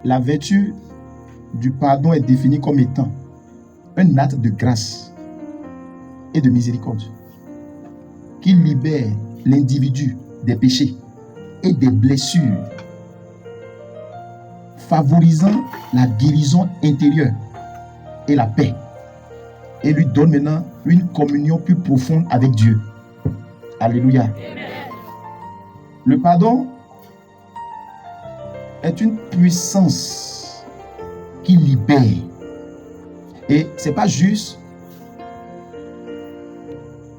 La vertu du pardon est définie comme étant un acte de grâce et de miséricorde qui libère l'individu des péchés et des blessures, favorisant la guérison intérieure et la paix, et lui donne maintenant une communion plus profonde avec Dieu. Alléluia. Amen. Le pardon est une puissance qui libère. Et ce n'est pas juste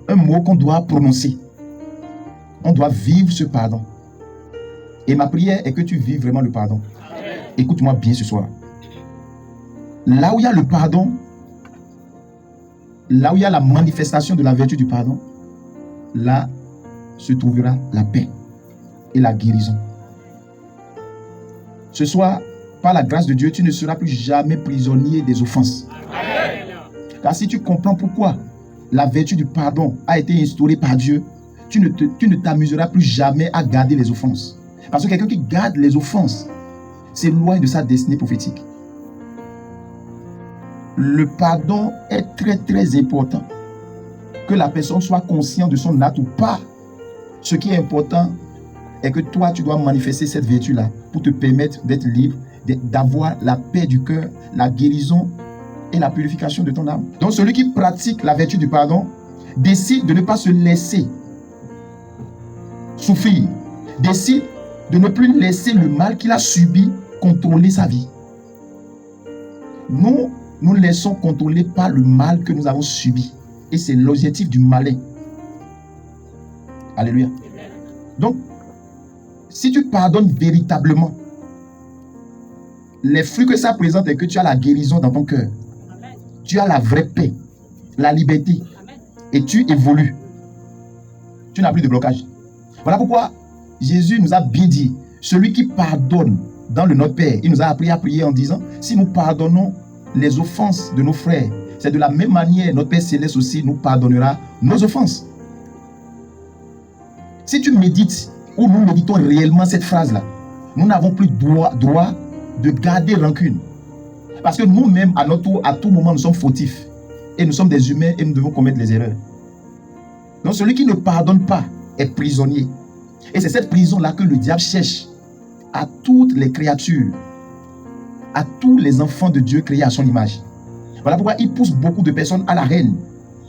un mot qu'on doit prononcer. On doit vivre ce pardon. Et ma prière est que tu vives vraiment le pardon. Amen. Écoute-moi bien ce soir. Là où il y a le pardon, là où il y a la manifestation de la vertu du pardon, là se trouvera la paix et la guérison. Ce soir, par la grâce de Dieu, tu ne seras plus jamais prisonnier des offenses. Amen. Car si tu comprends pourquoi la vertu du pardon a été instaurée par Dieu, tu ne t'amuseras plus jamais à garder les offenses. Parce que quelqu'un qui garde les offenses s'éloigne de sa destinée prophétique. Le pardon est très très important. Que la personne soit consciente de son acte ou pas. Ce qui est important est que toi, tu dois manifester cette vertu-là pour te permettre d'être libre, d'avoir la paix du cœur, la guérison et la purification de ton âme. Donc celui qui pratique la vertu du pardon décide de ne pas se laisser souffrir, décide de ne plus laisser le mal qu'il a subi contrôler sa vie. Nous laissons contrôler par le mal que nous avons subi. Et c'est l'objectif du malin. Alléluia. Donc, si tu pardonnes véritablement, les fruits que ça présente est que tu as la guérison dans ton cœur. Amen. Tu as la vraie paix, la liberté. Amen. Et tu évolues. Tu n'as plus de blocage. Voilà pourquoi Jésus nous a bien dit, celui qui pardonne dans le Notre Père, il nous a appris à prier en disant, si nous pardonnons les offenses de nos frères, c'est de la même manière, notre Père Céleste aussi nous pardonnera nos offenses. Si tu médites, ou nous méditons réellement cette phrase-là, nous n'avons plus droit de garder rancune. Parce que nous-mêmes, à tout moment, nous sommes fautifs. Et nous sommes des humains et nous devons commettre les erreurs. Donc celui qui ne pardonne pas est prisonnier. Et c'est cette prison-là que le diable cherche à toutes les créatures, à tous les enfants de Dieu créés à son image. Voilà pourquoi il pousse beaucoup de personnes à la haine.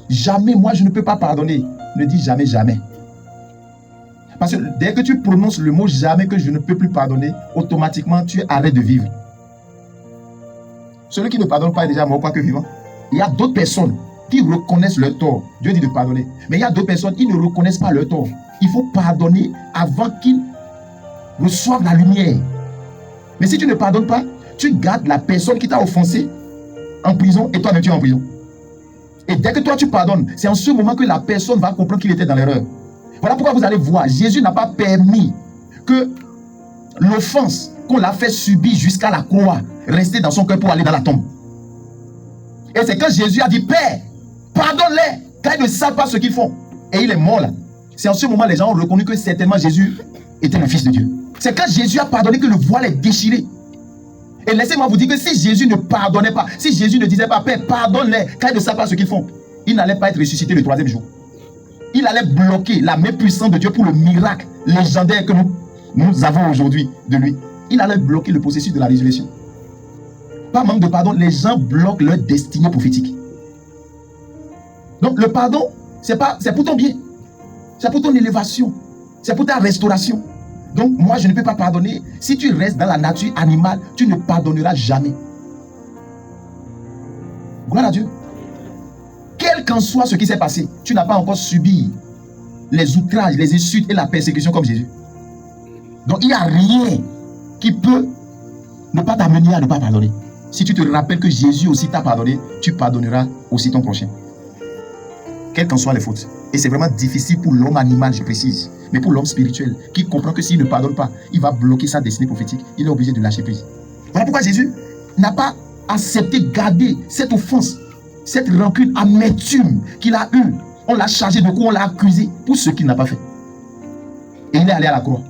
Jamais, moi, je ne peux pas pardonner. Ne dis jamais, jamais. Parce que dès que tu prononces le mot jamais que je ne peux plus pardonner, automatiquement, tu arrêtes de vivre. Celui qui ne pardonne pas est déjà mort, quoique vivant. Il y a d'autres personnes qui reconnaissent leur tort. Dieu dit de pardonner. Mais il y a d'autres personnes qui ne reconnaissent pas leur tort. Il faut pardonner avant qu'ils reçoivent la lumière. Mais si tu ne pardonnes pas, tu gardes la personne qui t'a offensé en prison et toi-même tu es en prison. Et dès que toi tu pardonnes, c'est en ce moment que la personne va comprendre qu'il était dans l'erreur. Voilà pourquoi vous allez voir, Jésus n'a pas permis que l'offense qu'on l'a fait subir jusqu'à la croix reste dans son cœur pour aller dans la tombe. Et c'est quand Jésus a dit, Père, pardonne-les, car ils ne savent pas ce qu'ils font. Et il est mort là. C'est en ce moment que les gens ont reconnu que certainement Jésus était le Fils de Dieu. C'est quand Jésus a pardonné que le voile est déchiré. Et laissez-moi vous dire que si Jésus ne pardonnait pas, si Jésus ne disait pas, Père, pardonne-les, car ils ne savent pas ce qu'ils font, il n'allait pas être ressuscité le 3e jour. Il allait bloquer la main puissante de Dieu pour le miracle légendaire que nous avons aujourd'hui de lui. Il allait bloquer le processus de la résurrection. Par manque de pardon, les gens bloquent leur destinée prophétique. Donc le pardon, c'est pour ton bien. C'est pour ton élévation. C'est pour ta restauration. Donc moi, je ne peux pas pardonner. Si tu restes dans la nature animale, tu ne pardonneras jamais. Gloire à Dieu. Quel qu'en soit ce qui s'est passé, tu n'as pas encore subi les outrages, les insultes et la persécution comme Jésus. Donc il n'y a rien qui peut ne pas t'amener à ne pas pardonner. Si tu te rappelles que Jésus aussi t'a pardonné, tu pardonneras aussi ton prochain. Quelles qu'en soient les fautes. Et c'est vraiment difficile pour l'homme animal, je précise. Mais pour l'homme spirituel, qui comprend que s'il ne pardonne pas, il va bloquer sa destinée prophétique. Il est obligé de lâcher prise. Voilà pourquoi Jésus n'a pas accepté de garder cette offense, cette rancune amertume qu'il a eue. On l'a chargé de quoi? On l'a accusé pour ce qu'il n'a pas fait. Et il est allé à la croix.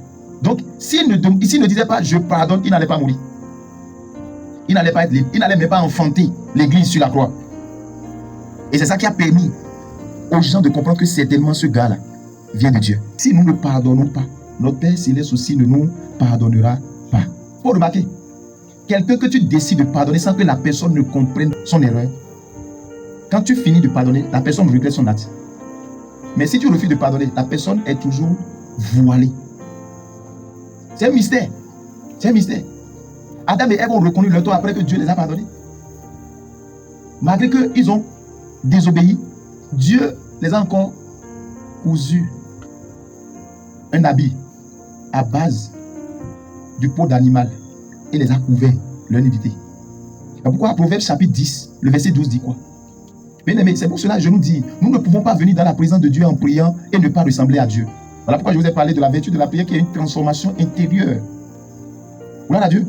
Donc, s'il ne disait pas « je pardonne », il n'allait pas mourir. il n'allait pas être libre. Il n'allait même pas enfanter l'église sur la croix. Et c'est ça qui a permis aux gens de comprendre que certainement ce gars-là vient de Dieu. Si nous ne pardonnons pas, notre Père Céleste aussi ne nous pardonnera pas. Il faut remarquer, quelqu'un que tu décides de pardonner sans que la personne ne comprenne son erreur, quand tu finis de pardonner, la personne regrette son acte. Mais si tu refuses de pardonner, la personne est toujours voilée. C'est un mystère. C'est un mystère. Adam et Ève ont reconnu leur tort après que Dieu les a pardonnés. Malgré qu'ils ont désobéi, Dieu les a encore cousu un habit à base du peau d'animal et les a couverts leur nudité. Pourquoi Proverbe chapitre 10, le verset 12 dit quoi? Bien aimé, c'est pour cela que je nous dis, nous ne pouvons pas venir dans la présence de Dieu en priant et ne pas ressembler à Dieu. Voilà pourquoi je vous ai parlé de la vertu de la prière qui est une transformation intérieure. Gloire à Dieu.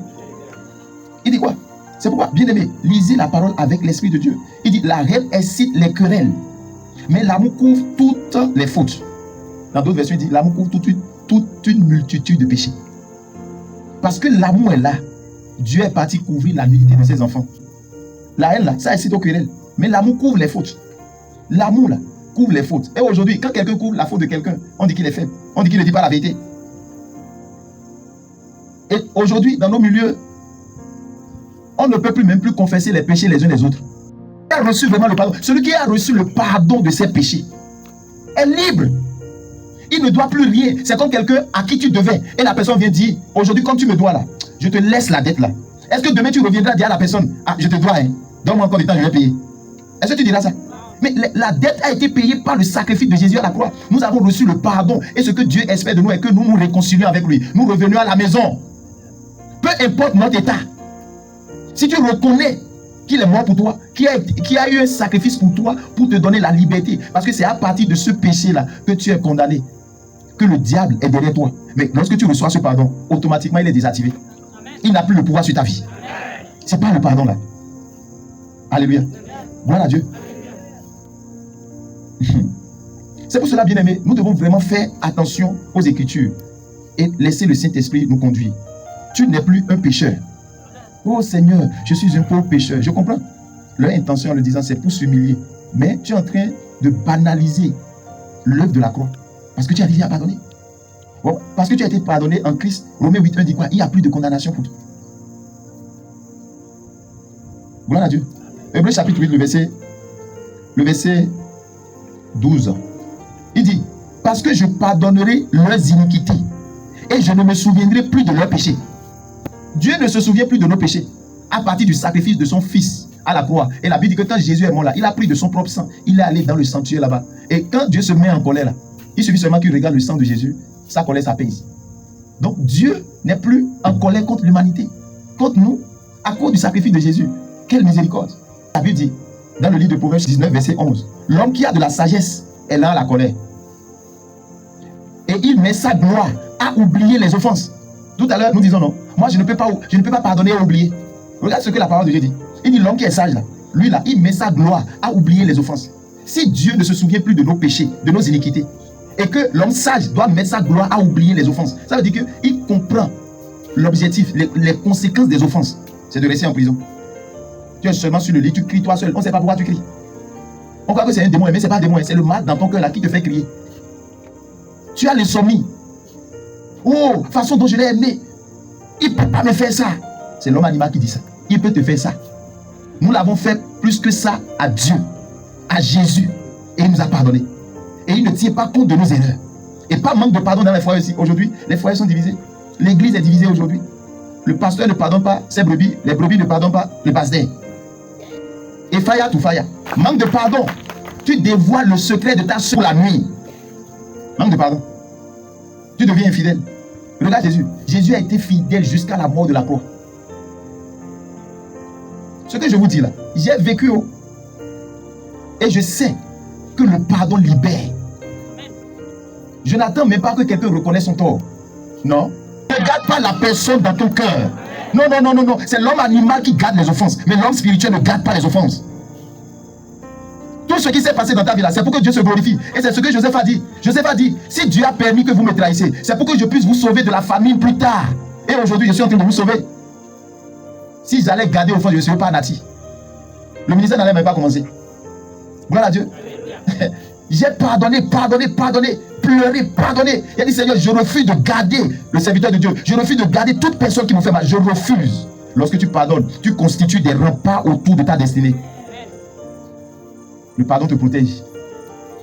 Il dit quoi? C'est pourquoi, bien aimé, lisez la parole avec l'Esprit de Dieu. Il dit, la haine incite les querelles, mais l'amour couvre toutes les fautes. Dans d'autres versions, il dit, l'amour couvre toute une multitude de péchés. Parce que l'amour est là. Dieu est parti couvrir la nudité de ses enfants. La haine là, ça incite aux querelles. Mais l'amour couvre les fautes. L'amour là, couvre les fautes. Et aujourd'hui, quand quelqu'un couvre la faute de quelqu'un, on dit qu'il est faible. On dit qu'il ne dit pas la vérité. Et aujourd'hui, dans nos milieux, on ne peut même plus confesser les péchés les uns les autres. Qui a reçu vraiment le pardon? Celui qui a reçu le pardon de ses péchés est libre. Il ne doit plus rien. C'est comme quelqu'un à qui tu devais. Et la personne vient dire, aujourd'hui, comme tu me dois là, je te laisse la dette là. Est-ce que demain tu reviendras dire à la personne, ah, je te dois, hein, donne-moi encore du temps, je vais payer. Est-ce que tu diras ça? Mais la dette a été payée par le sacrifice de Jésus à la croix. Nous avons reçu le pardon. Et ce que Dieu espère de nous est que nous nous réconcilions avec lui. Nous revenions à la maison. Peu importe notre état. Si tu reconnais qu'il est mort pour toi, qu'il a eu un sacrifice pour toi, pour te donner la liberté. Parce que c'est à partir de ce péché-là que tu es condamné. Que le diable est derrière toi. Mais lorsque tu reçois ce pardon, automatiquement il est désactivé. Il n'a plus le pouvoir sur ta vie. C'est pas le pardon là. Alléluia. Gloire à Dieu. C'est pour cela, bien aimé, nous devons vraiment faire attention aux Écritures et laisser le Saint-Esprit nous conduire. Tu n'es plus un pécheur. Oh Seigneur, je suis un pauvre pécheur. Je comprends. Leur intention en le disant, c'est pour s'humilier. Mais tu es en train de banaliser l'œuvre de la croix. Parce que tu es arrivé à pardonner. Bon, parce que tu as été pardonné en Christ. Romains 8:1 dit quoi? Il n'y a plus de condamnation pour toi. Gloire à Dieu. Hébreux chapitre 8, le verset 12. Il dit, parce que je pardonnerai leurs iniquités et je ne me souviendrai plus de leurs péchés. Dieu ne se souvient plus de nos péchés à partir du sacrifice de son fils à la croix. Et la Bible dit que quand Jésus est mort là, il a pris de son propre sang. Il est allé dans le sanctuaire là-bas. Et quand Dieu se met en colère là, il suffit seulement qu'il regarde le sang de Jésus, sa colère s'apaise. Donc Dieu n'est plus en colère contre l'humanité, contre nous, à cause du sacrifice de Jésus. Quelle miséricorde. La Bible dit, dans le livre de Proverbes 19, verset 11, l'homme qui a de la sagesse est là à la colère. Et il met sa gloire à oublier les offenses. Tout à l'heure, nous disons non. Moi, je ne peux pas pardonner et oublier. Regarde ce que la parole de Dieu dit. Il dit, l'homme qui est sage là, lui là, il met sa gloire à oublier les offenses. Si Dieu ne se souvient plus de nos péchés, de nos iniquités, et que l'homme sage doit mettre sa gloire à oublier les offenses, ça veut dire qu'il comprend l'objectif, les conséquences des offenses. C'est de rester en prison. Tu es seulement sur le lit, tu cries toi seul. On ne sait pas pourquoi tu cries. On croit que c'est un démon, mais ce n'est pas un démon, c'est le mal dans ton cœur là qui te fait crier. Tu as l'insomnie. Oh, façon dont je l'ai aimé. Il ne peut pas me faire ça. C'est l'homme animal qui dit ça. Il peut te faire ça. Nous l'avons fait plus que ça à Dieu, à Jésus. Et il nous a pardonné. Et il ne tient pas compte de nos erreurs. Et pas manque de pardon dans les foyers aussi. Aujourd'hui, les foyers sont divisés. L'église est divisée aujourd'hui. Le pasteur ne pardonne pas ses brebis. Les brebis ne pardonnent pas le pasteur. Et faya tout faya. Manque de pardon. Tu dévoiles le secret de ta soeur la nuit. Manque de pardon. Tu deviens infidèle. Regarde Jésus. Jésus a été fidèle jusqu'à la mort de la croix. Ce que je vous dis là, j'ai vécu et je sais que le pardon libère. Je n'attends même pas que quelqu'un reconnaisse son tort. Non. Ne garde pas la personne dans ton cœur. Non, non, non, non, non. C'est l'homme animal qui garde les offenses. Mais l'homme spirituel ne garde pas les offenses. Tout ce qui s'est passé dans ta vie là, c'est pour que Dieu se glorifie. Et c'est ce que Joseph a dit. Joseph a dit, si Dieu a permis que vous me trahissez, c'est pour que je puisse vous sauver de la famine plus tard. Et aujourd'hui, je suis en train de vous sauver. Si j'allais garder offense, je ne serais pas Nati. Le ministère n'allait même pas commencer. Gloire à Dieu. J'ai pardonné, pleuré, pardonné. Il a dit, Seigneur, je refuse de garder le serviteur de Dieu. Je refuse de garder toute personne qui me fait mal. Je refuse. Lorsque tu pardonnes, tu constitues des remparts autour de ta destinée. Le pardon te protège.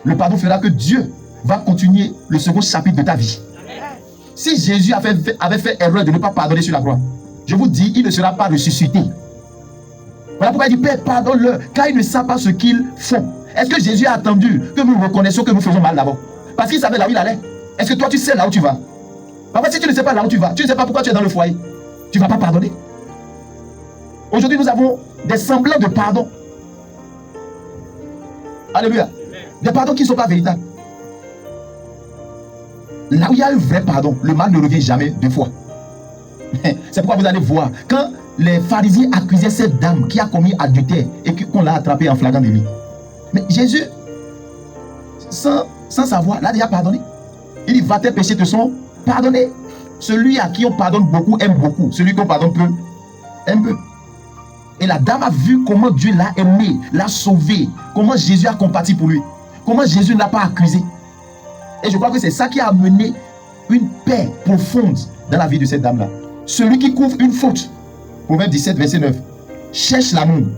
Le pardon fera que Dieu va continuer le second chapitre de ta vie. Si Jésus avait fait erreur de ne pas pardonner sur la croix, je vous dis, il ne sera pas ressuscité. Voilà pourquoi il dit, Père, pardonne-leur, car ils ne savent pas ce qu'ils font. Est-ce que Jésus a attendu que nous reconnaissions que nous faisons mal d'abord? Parce qu'il savait là où il allait. Est-ce que toi, tu sais là où tu vas? Parfois, si tu ne sais pas là où tu vas, tu ne sais pas pourquoi tu es dans le foyer, tu ne vas pas pardonner. Aujourd'hui, nous avons des semblants de pardon. Alléluia. Des pardons qui ne sont pas véritables. Là où il y a un vrai pardon, le mal ne revient jamais deux fois. C'est pourquoi vous allez voir, quand les pharisiens accusaient cette dame qui a commis adultère et qu'on l'a attrapée en flagrant délit. Mais Jésus, sans savoir, l'a déjà pardonné. Il dit, va tes péchés te sont pardonnés. Celui à qui on pardonne beaucoup aime beaucoup. Celui qu'on pardonne peu aime peu. Et la dame a vu comment Dieu l'a aimé, l'a sauvé, comment Jésus a compati pour lui, comment Jésus ne l'a pas accusé. Et je crois que c'est ça qui a amené une paix profonde dans la vie de cette dame-là. Celui qui couvre une faute, Proverbe 17, verset 9, cherche l'amour.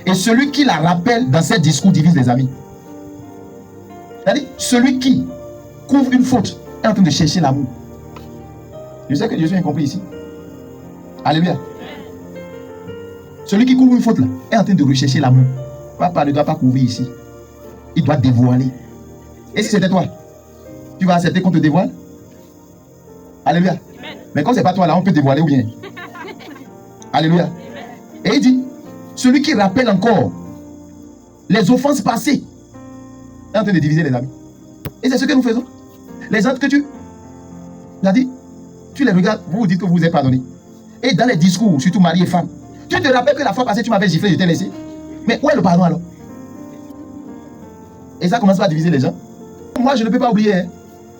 Et celui qui la rappelle dans ses discours divise les amis. C'est-à-dire, celui qui couvre une faute est en train de chercher l'amour. Je sais que Dieu est incompris ici. Alléluia. Celui qui couvre une faute là est en train de rechercher l'amour. Papa ne doit pas couvrir ici. Il doit dévoiler. Et si c'était toi, tu vas accepter qu'on te dévoile? Alléluia. Amen. Mais quand c'est pas toi là, on peut dévoiler ou bien? Alléluia. Et il dit, celui qui rappelle encore les offenses passées est en train de diviser les amis. Et c'est ce que nous faisons. Les gens que tu as dit, tu les regardes, vous vous dites que vous êtes pardonné. Et dans les discours, surtout mari et femme, tu te rappelles que la fois passée, tu m'avais giflé, je t'ai laissé. Mais où est le pardon alors? Et ça commence à diviser les gens. Moi, je ne peux pas oublier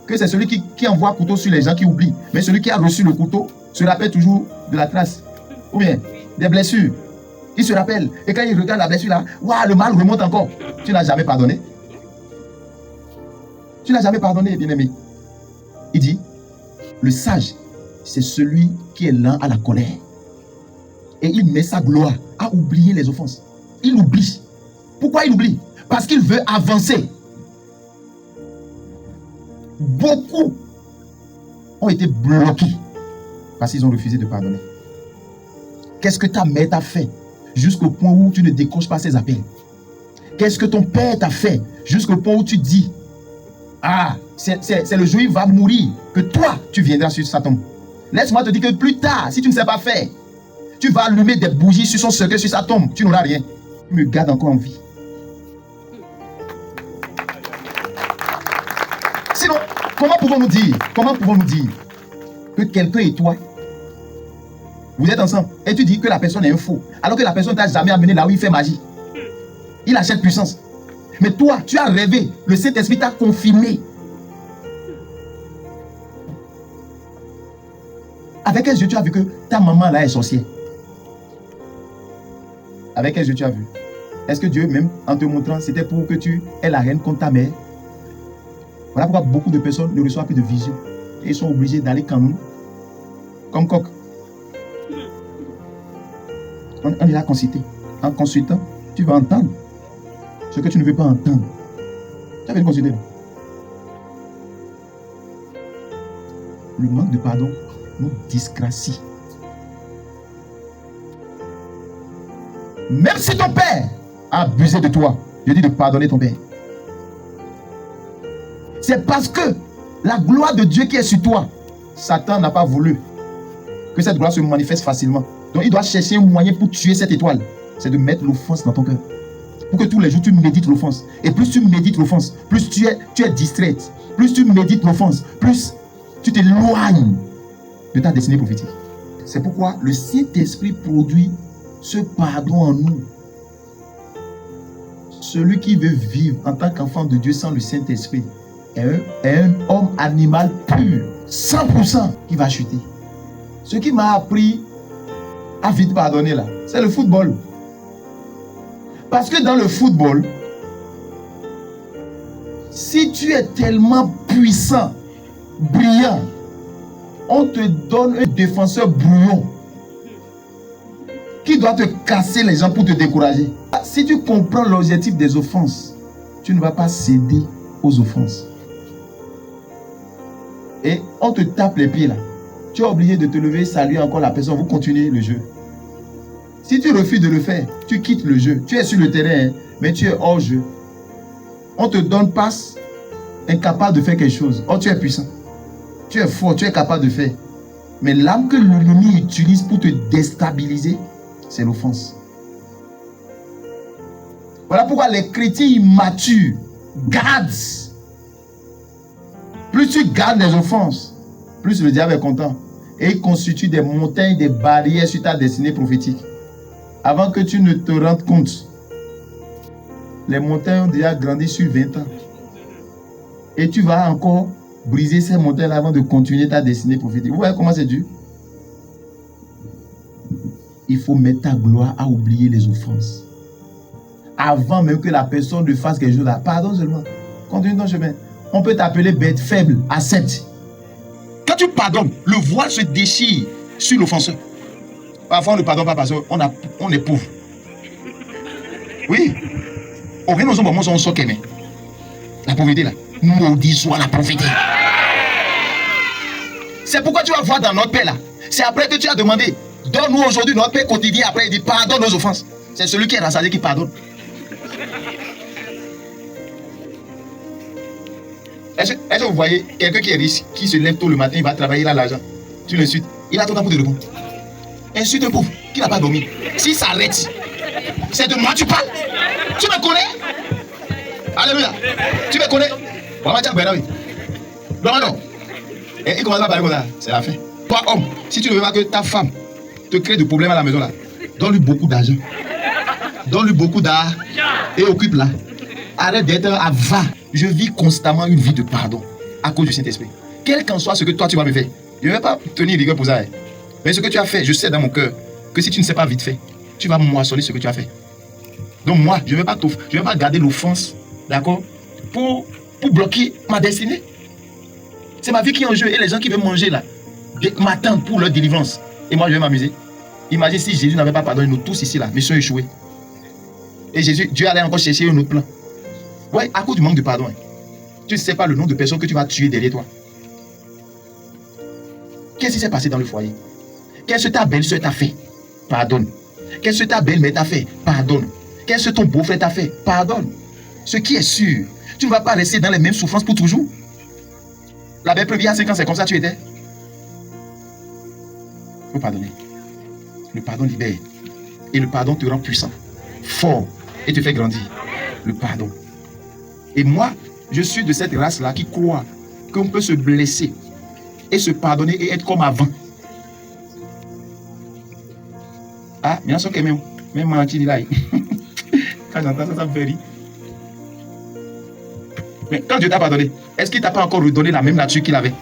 que c'est celui qui envoie couteau sur les gens qui oublient. Mais celui qui a reçu le couteau se rappelle toujours de la trace. Ou bien des blessures. Il se rappelle. Et quand il regarde la blessure là, waouh, le mal remonte encore. Tu n'as jamais pardonné. Tu n'as jamais pardonné, bien-aimé. Il dit, le sage, c'est celui qui est lent à la colère. Et il met sa gloire à oublier les offenses. Il oublie. Pourquoi il oublie? Parce qu'il veut avancer. Beaucoup ont été bloqués parce qu'ils ont refusé de pardonner. Qu'est-ce que ta mère t'a fait jusqu'au point où tu ne décroches pas ses appels? Qu'est-ce que ton père t'a fait jusqu'au point où tu dis, ah, c'est le jour où il va mourir que toi, tu viendras sur sa tombe? Laisse-moi te dire que plus tard, si tu ne sais pas faire, tu vas allumer des bougies sur son cercueil, sur sa tombe, tu n'auras rien. Tu me gardes encore en vie. Sinon, comment pouvons-nous dire que quelqu'un et toi, vous êtes ensemble, et tu dis que la personne est un faux, alors que la personne ne t'a jamais amené là où il fait magie. Il achète puissance. Mais toi, tu as rêvé, le Saint-Esprit t'a confirmé. Avec quels yeux tu as vu que ta maman là est sorcière? Avec quels yeux tu as vu? Est-ce que Dieu, même en te montrant, c'était pour que tu aies la reine contre ta mère? Voilà pourquoi beaucoup de personnes ne reçoivent plus de vision. Et ils sont obligés d'aller comme coq. On est là consulté. En consultant, tu vas entendre ce que tu ne veux pas entendre. Tu avais consulté. Le manque de pardon nous disgracie. Même si ton père a abusé de toi, je dis de pardonner ton père. C'est parce que la gloire de Dieu qui est sur toi, Satan n'a pas voulu que cette gloire se manifeste facilement. Donc il doit chercher un moyen pour tuer cette étoile. C'est de mettre l'offense dans ton cœur. Pour que tous les jours tu médites l'offense. Et plus tu médites l'offense, plus tu es distraite. Plus tu médites l'offense, plus tu t'éloignes de ta destinée prophétique. C'est pourquoi le Saint-Esprit produit ce pardon en nous. Celui qui veut vivre en tant qu'enfant de Dieu sans le Saint-Esprit est un homme animal pur, 100% qui va chuter. Ce qui m'a appris a vite pardonné là. C'est le football. Parce que dans le football, si tu es tellement puissant, brillant, on te donne un défenseur brouillon qui doit te casser les jambes pour te décourager. Si tu comprends l'objectif des offenses, tu ne vas pas céder aux offenses. Et on te tape les pieds là. Tu es obligé de te lever, saluer encore la personne, vous continuez le jeu. Si tu refuses de le faire, tu quittes le jeu. Tu es sur le terrain, mais tu es hors jeu. On te donne passe, incapable de faire quelque chose. Oh, tu es puissant. Tu es fort, tu es capable de faire. Mais l'arme que l'ennemi utilise pour te déstabiliser, c'est l'offense. Voilà pourquoi les chrétiens immatures gardent. Plus tu gardes les offenses, plus le diable est content. Et il constitue des montagnes, des barrières sur ta destinée prophétique. Avant que tu ne te rendes compte, les montagnes ont déjà grandi sur 20 ans. Et tu vas encore briser ces montagnes avant de continuer ta destinée prophétique. Vous voyez comment c'est dur? Il faut mettre ta gloire à oublier les offenses. Avant même que la personne ne fasse quelque chose là. Pardon seulement. Continue ton chemin. On peut t'appeler bête, faible, accepte. Quand tu pardonnes, le voile se déchire sur l'offenseur. Parfois, on ne pardonne pas parce qu'on est pauvre. Oui. On vient dans un moment où on sort qu'aimer. La pauvreté là. Maudit soit la pauvreté. C'est pourquoi tu vas voir dans notre paix là. C'est après que tu as demandé. Donne-nous aujourd'hui notre paix quotidien. Après, il dit pardonne nos offenses. C'est celui qui est rassasié qui pardonne. Est-ce que vous voyez quelqu'un qui est riche, qui se lève tôt le matin, il va travailler, il a l'argent. Tu l'insultes. Il a ton temps pour te répondre. Insulte un pauvre qui n'a pas dormi. S'il s'arrête, c'est de moi tu parles. Tu me connais? Alléluia. Tu me connais? Et il commence à parler comme ça. C'est la fin. Toi, homme, si tu ne veux pas que ta femme te crée de problèmes à la maison là, donne-lui beaucoup d'argent. Donne-lui beaucoup d'art et occupe-la. Arrête d'être avare. Je vis constamment une vie de pardon à cause du Saint-Esprit. Quel qu'en soit ce que toi tu vas me faire, je ne vais pas tenir rigueur pour ça. Mais ce que tu as fait, je sais dans mon cœur que si tu ne sais pas vite fait, tu vas moissonner ce que tu as fait. Donc moi, je ne vais pas garder l'offense, d'accord, pour bloquer ma destinée. C'est ma vie qui est en jeu et les gens qui veulent manger là, m'attendent pour leur délivrance. Et moi, je vais m'amuser. Imagine si Jésus n'avait pas pardonné, nous tous ici là, mais sont échoués. Et Jésus, Dieu allait encore chercher un autre plan. Ouais, à cause du manque de pardon. Tu ne sais pas le nombre de personnes que tu vas tuer derrière toi. Qu'est-ce qui s'est passé dans le foyer? Qu'est-ce que ta belle-soeur t'a fait? Pardonne. Qu'est-ce que ta belle-mère t'a fait? Pardonne. Qu'est-ce que ton beau-frère t'a fait? Pardonne. Ce qui est sûr, tu ne vas pas rester dans les mêmes souffrances pour toujours. La belle première à 5 ans, c'est comme ça que tu étais. Il faut pardonner. Le pardon libère. Et le pardon te rend puissant, fort et te fait grandir. Le pardon. Et moi, je suis de cette race-là qui croit qu'on peut se blesser et se pardonner et être comme avant. Ah, bien sûr que même menti là. Quand j'entends ça, ça me fait rire. Mais quand Dieu t'a pardonné, est-ce qu'il t'a pas encore redonné la même nature qu'il avait?